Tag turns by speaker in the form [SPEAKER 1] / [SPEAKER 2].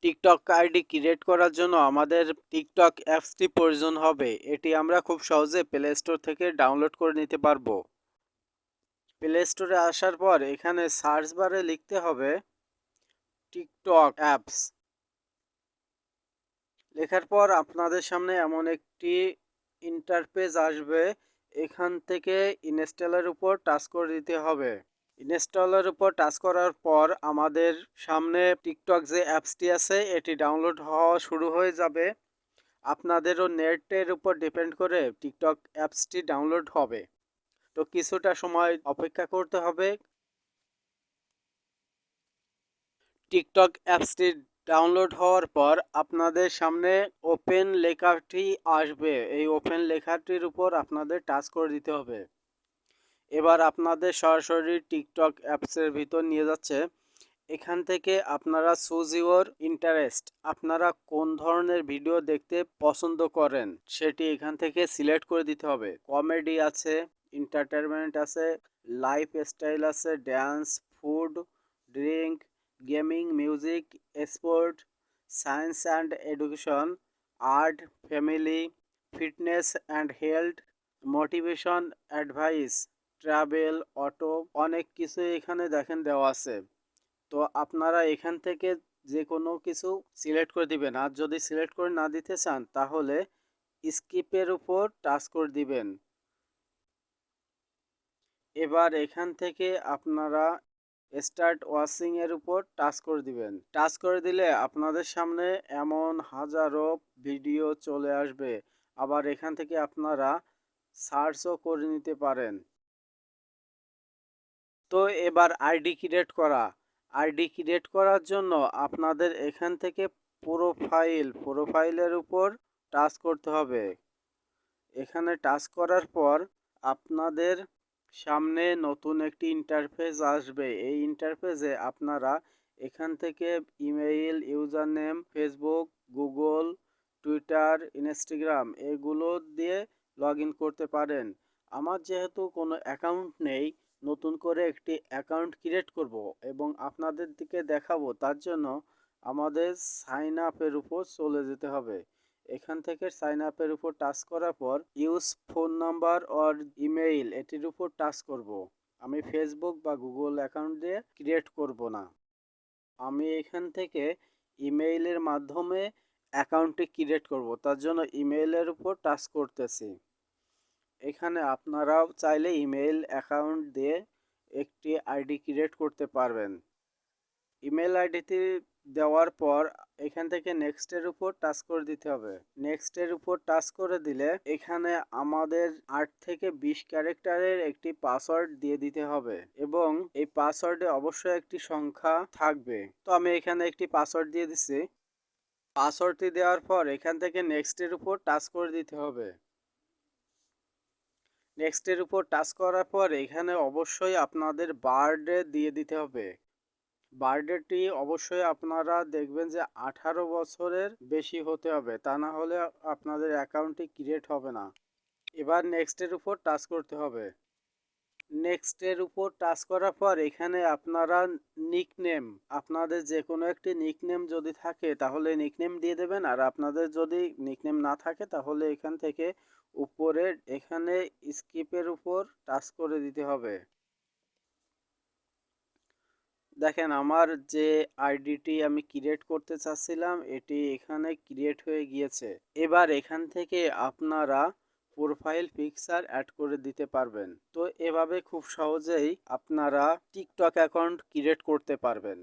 [SPEAKER 1] TikTok ID create করার জন্য আমাদের টিকটক অ্যাপসটি প্রয়োজন হবে। এটি আমরা খুব সহজে প্লে স্টোর থেকে ডাউনলোড করে নিতে পারবো। প্লে স্টোরে আসার পর এখানে সার্চ বারে লিখতে হবে টিকটক অ্যাপস। লেখার পর আপনাদের সামনে এমন একটি ইন্টারফেস আসবে। এখান থেকে ইনস্টলের উপর টাচ করে দিতে হবে। ইনস্টলের উপর টাচ করার পর আমাদের সামনে টিকটক যে অ্যাপসটি আছে এটি ডাউনলোড হওয়া শুরু হয়ে যাবে। আপনাদেরও নেটের উপর ডিপেন্ড করে টিকটক অ্যাপসটি ডাউনলোড হবে। তো কিছুটা সময় অপেক্ষা করতে হবে। টিকটক অ্যাপসটি ডাউনলোড হওয়ার পর আপনাদের সামনে ওপেন লেখাটি আসবে। এই ওপেন লেখাটির উপর আপনাদের টাচ করে দিতে হবে। এবার আপনাদের সরাসরি টিকটক অ্যাপসের ভিতর নিয়ে যাচ্ছে। এখান থেকে আপনারা চুজ ইউর ইন্টারেস্ট, আপনারা কোন ধরনের ভিডিও দেখতে পছন্দ করেন সেটি এখান থেকে সিলেক্ট করে দিতে হবে। কমেডি আছে, এন্টারটেনমেন্ট আছে, লাইফস্টাইল আছে, dance, food, drink, gaming, music, sport, science and education, art, family, fitness and health, motivation, advice, travel, auto, অনেক কিছু এখানে দেখেন দেওয়া আছে। তো আপনারা এখান থেকে যে কোনো কিছু সিলেক্ট করে দিবেন। আর যদি সিলেক্ট করে না দিতে চান তাহলে স্কিপের উপর টাচ করে দিবেন। এবার এখান থেকে আপনারা স্টার্ট ওয়াচিং এর উপর টাচ করে দিবেন। টাচ করে দিলে আপনাদের সামনে এমন হাজারো ভিডিও চলে আসবে। আবার এখান থেকে আপনারা সার্চও করে নিতে পারেন। তো এবার আইডি ক্রিয়েট করা। আইডি ক্রিয়েট করার জন্য আপনাদের এখান থেকে প্রোফাইলের উপর টাচ করতে হবে। এখানে টাচ করার পর আপনাদের সামনে নতুন একটি ইন্টারফেস আসবে। এই ইন্টারফেসে আপনারা এখান থেকে email, user name, Facebook, Google, Twitter, Instagram এগুলো দিয়ে লগ ইন করতে পারেন। আমার যেহেতু কোনো অ্যাকাউন্ট নেই, নতুন করে একটি অ্যাকাউন্ট ক্রিয়েট করব এবং আপনাদের দিকে দেখাবো, তার জন্য আমাদের সাইন আপের উপর চলে যেতে হবে। এখান থেকে সাইন আপের উপর টাচ করার পর use phone number or email এটির উপর টাচ করব। আমি ফেসবুক বা গুগল অ্যাকাউন্ট দিয়ে ক্রিয়েট করব না। আমি এখান থেকে ইমেইলের মাধ্যমে অ্যাকাউন্টটি ক্রিয়েট করব, তার জন্য ইমেইলের উপর টাচ করতেছি। এখানে আপনারাও চাইলে ইমেইল অ্যাকাউন্ট দিয়ে একটি আইডি ক্রিয়েট করতে পারবেন। ইমেল আইডিটি দেওয়ার পর এখান থেকে নেক্সটের উপর টাচ করে দিতে হবে। নেক্সটের উপর টাচ করে দিলে এখানে আমাদের 8 থেকে 20 ক্যারেক্টারের একটি পাসওয়ার্ড দিয়ে দিতে হবে এবং এই পাসওয়ার্ডে অবশ্যই একটি সংখ্যা থাকবে। তো আমি এখানে একটি পাসওয়ার্ড দিয়ে দিচ্ছি। পাসওয়ার্ডটি দেওয়ার পর এখান থেকে নেক্সটের উপর টাচ করে দিতে হবে। নেক্সটের উপর টাচ করার পর এখানে অবশ্যই আপনাদের বার্থডে দিয়ে দিতে হবে। বার্থডেটি অবশ্যই আপনারা দেখবেন যে 18 বছরের বেশি হতে হবে, তা না হলে আপনাদের অ্যাকাউন্টটি ক্রিয়েট হবে না। এবার নেক্সটের উপর টাচ করতে হবে। নেক্সটের উপর টাচ করার পর এখানে আপনারা নিকনেম, আপনাদের যে কোনো একটি নিকনেম যদি থাকে তাহলে নিকনেম দিয়ে দেবেন। আর আপনাদের যদি নিকনেম না থাকে তাহলে এখান থেকে উপরে এখানে স্কিপের উপর টাচ করে দিতে হবে। দেখেন আমার যে আইডিটি আমি ক্রিয়েট করতে চাচ্ছিলাম এটি এখানে ক্রিয়েট হয়ে গিয়েছে। এবার এখান থেকে আপনারা প্রোফাইল পিকচার অ্যাড করে দিতে পারবেন। তো এভাবে খুব সহজেই আপনারা টিকটক অ্যাকাউন্ট ক্রিয়েট করতে পারবেন।